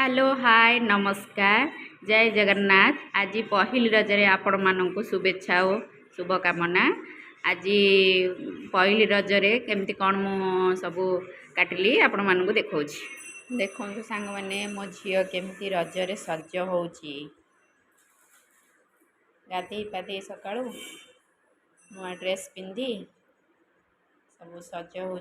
Hello hi नमस्कार जय जगन्नाथ। आज पहिली रजरे आपण मानक शुभेच्छा और शुभकामना। आज पहिली रजरे केमती कौन मु सब काटिली आपण मानक देखा देखु सांग मैंने मो झील केमती रजरे सज हो गाधे पाधे सका नुआ ड्रेस पिंधि सब सज हो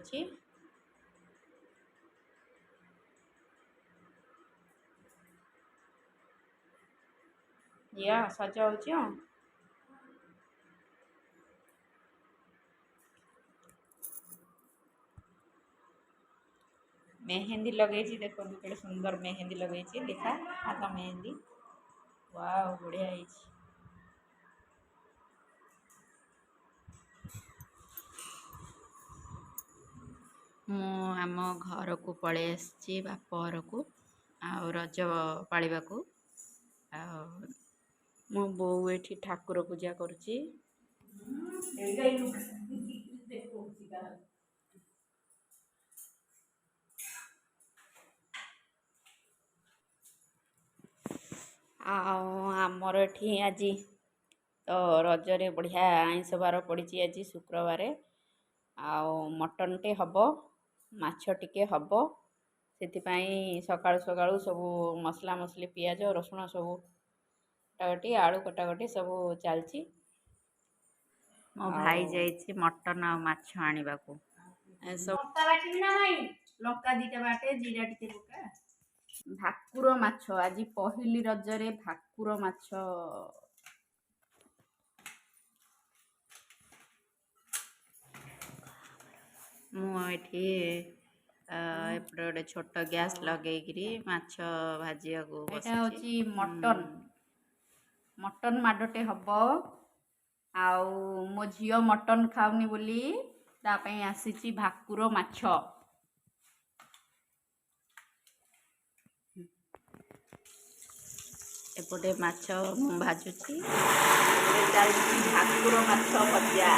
या सज हो मेहंदी लगे देखो के सुंदर मेहंदी लगे देखा हाथ मेहंदी वाह बढ़िया है। मु आम घर को पलि आसी बाप घर को आ रज पालिबा को मो बो एठी ठाकुर पूजा करुची। आमर एठी आज तो रजरे बढ़िया आईंष बार पड़ी आज शुक्रवार मटन टे हब माछ टिके हब से सकाळु सकाळु सब मसला मसली पियाज रसुण सब कटाकटी आलू कटाकटी सब चलती। मो भाई जाइए मटन आ माछ आनिबा को लंका दीटा बाटे जीरा टिके पका भाकुर माछ आज पहिली रजरे भाकुर माछ मुझे एपटे गोटे छोट गैस लगे माछ भाजिया को बसी मटन मटन माडटे हम आउ मो झी मटन खाऊनी बोली तापाई आसी भाकुर माछ एपटे माछ भाजुची चलती भाकुर माछ भजा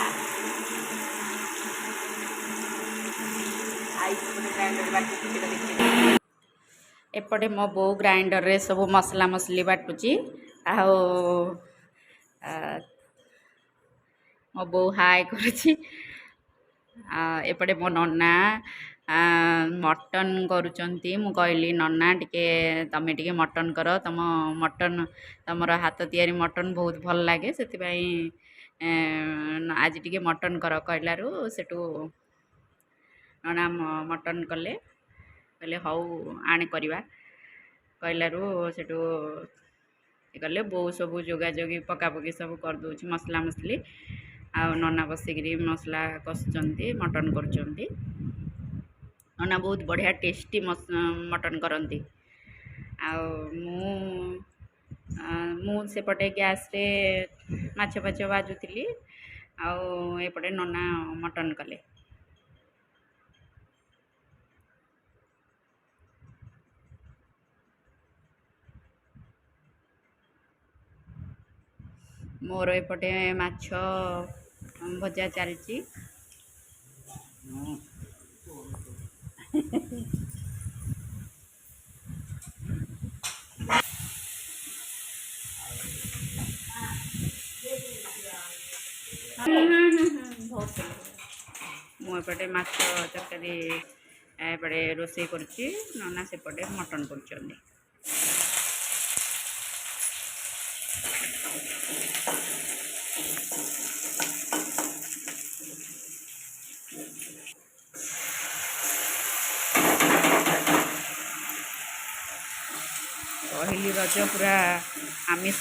एपटे मो बो ग्राइंडर रे सब मसला मसली बाटुची मो बो हाय करुची एपटे मो नन्ना मटन करुचंती मु कहली नन्ना टिके तमे टिके मटन कर तम मटन तमर हाथ तियारी मटन बहुत भल लागे से आज टिके मटन कर कहलारू सेटू नना मटन कले कहले हाउ आने करवा कहलारू सेटू गले बो सब जोगाजोगी पकापकी सब करदे मसला मसली आ नना बसिकी मसला कषुचंती मटन करुचंती। नना बहुत बढ़िया टेस्टी मटन करती मु सेपटे गैस रे माछ फाछ भाजुली आउपटे नना मटन कले। मोर एपटे माछ भजा चलची मुझे माछ तरकारी एपटे रोसे करुच्ची नना सेपटे मटन कर पहली रज पूरा आमिष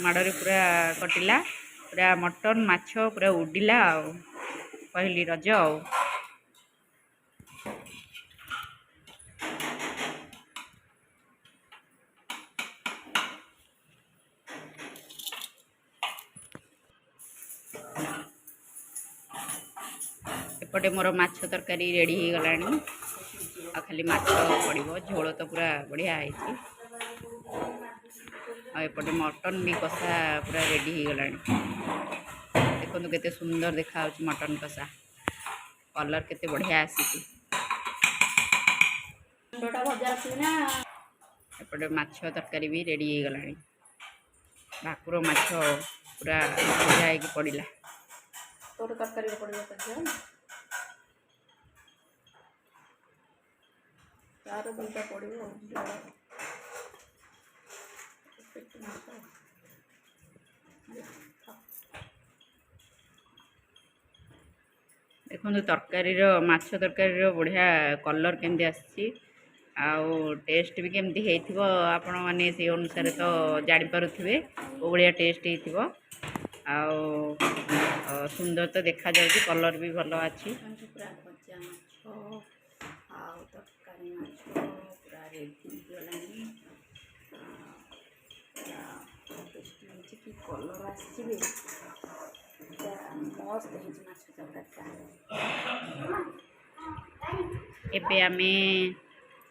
माड़े पूरा कटिला पूरा मटन माछ पूरा उड़िला पहली रज एपटे मोर माछ तरकारी रेडी हो गलानी आ खाली माछ पड़ो झोल तो पूरा बढ़िया है एपटे मटन भी कषा पूरा रेडी हो गलानी देखो केते सुंदर देखा मटन कषा कलर केते बढ़िया आसी एपटे माछ तरकारी भी रेडी हो गला भाकुर माछ पूरा भजा हो पड़ा तोर तरकारी पड़ो तो झील तार दुईटा पड़ो देखो तरकारी माछ तरकारी बढ़िया कलर केमती आसी आउ टेस्ट भी केमती हो आपण मैंने से अनुसार तो जापे वो भाया टेस्ट हो सुंदर तो देखा जाए कलर भी भल अच्छी पूरा भजा माछ तरकारी माछ पूरा रेडी गलानी कि कलर आसी मस्त माछ तरकारी एबे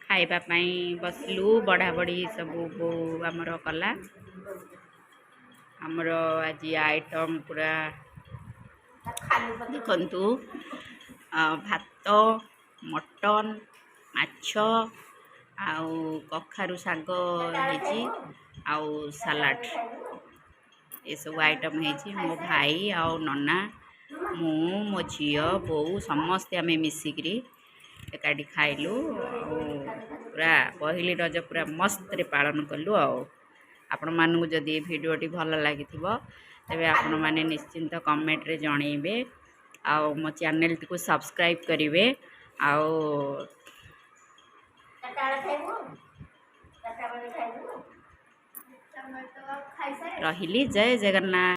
खाइबापी बसलु बढ़ा बढ़ी सब बो आमर कला आमर आज आइटम पूरा देखु भात मटन माछ आउ कखारु साग आउ सलाड ये सब आइटम है मो भाई आउ नना मु मो झी बो समस्ते आम मिसिकी एकाठी खाइलु पूरा पहली रज पूरा मस्त रे पालन कलु आपण मानू जदि भिडियोटी भल लगी तेबे आपण माने निश्चिंत कमेंट रे जणेबे आउ मो चैनल टी को सब्सक्राइब करिवे आउ रहिली जय जगन्नाथ।